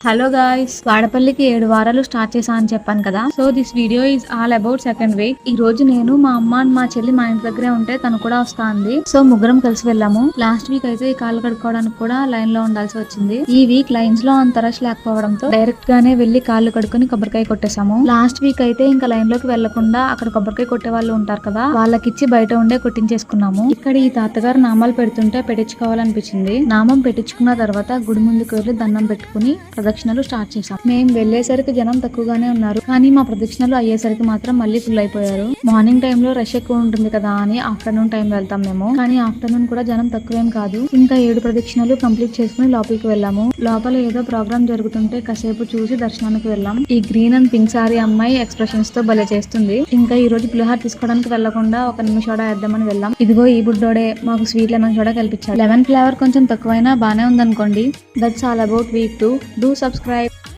Hello guys, వాడపల్లికి 7 వారాలు start చేసా అని చెప్పాను కదా. So this video is all about second week. ఈ రోజు నేను మా అమ్మ అండ్ మా చెల్లి మా ఇంటి దగ్గరే ఉంటే తను కూడా వస్తా అంది. సో ముగ్గురం కలిసి వెళ్ళాము. లాస్ట్ వీక్ అయితే ఈ కాళ్ళు కడుక్కోవడానికి కూడా లైన్ లో ఉండాల్సి వచ్చింది. ఈ వీక్ లైన్స్ లో అంత రష్ లేకపోవడంతో డైరెక్ట్ గానే వెళ్లి కాళ్ళు కడుక్కొని కొబ్బరికాయ కొట్టేసాము. లాస్ట్ వీక్ అయితే ఇంకా లైన్ లోకి వెళ్లకుండా అక్కడ కొబ్బరికాయ కొట్టే వాళ్ళు ఉంటారు కదా, వాళ్ళకిచ్చి బయట ఉండే కొట్టించేసుకున్నాము. ఇక్కడ ఈ తాతగారు నామాలు పెడుతుంటే పెట్టించుకోవాలనిపించింది. నామం పెట్టించుకున్న తర్వాత గుడి ముందుకు వెళ్లి దండం పెట్టుకుని ప్రదక్షిణలు స్టార్ట్ చేసాం. మేము వెళ్లేసరికి జనం తక్కువగానే ఉన్నారు, కానీ మా ప్రదక్షిణలు అయ్యేసరికి మాత్రం మళ్ళీ ఫుల్ అయిపోయారు. మార్నింగ్ టైమ్ లో రష్ ఎక్కువ ఉంటుంది కదా అని ఆఫ్టర్నూన్ టైం వెళ్తాం మేము, కానీ ఆఫ్టర్నూన్ కూడా జనం తక్కువేం కాదు. ఇంకా 7 ప్రదక్షిణలు కంప్లీట్ చేసుకుని లోపలికి వెళ్ళాము. లోపల ఏదో ప్రోగ్రామ్ జరుగుతుంటే కాసేపు చూసి దర్శనానికి వెళ్ళాం. ఈ గ్రీన్ అండ్ పింక్ సారీ అమ్మాయి ఎక్స్ప్రెషన్స్ తో భలే చేస్తుంది. ఇంకా ఈ రోజు పులిహార తీసుకోవడానికి వెళ్లకుండా ఒక నిమిషం వేద్దామని వెళ్ళాం. ఇదిగో ఈ బుడ్డోడే మాకు స్వీట్ లెమన్ సోడా కల్పించాడు. లెమన్ ఫ్లేవర్ కొంచెం తక్కువైనా బానే ఉందనుకోండి. That's all about week 2. Do subscribe.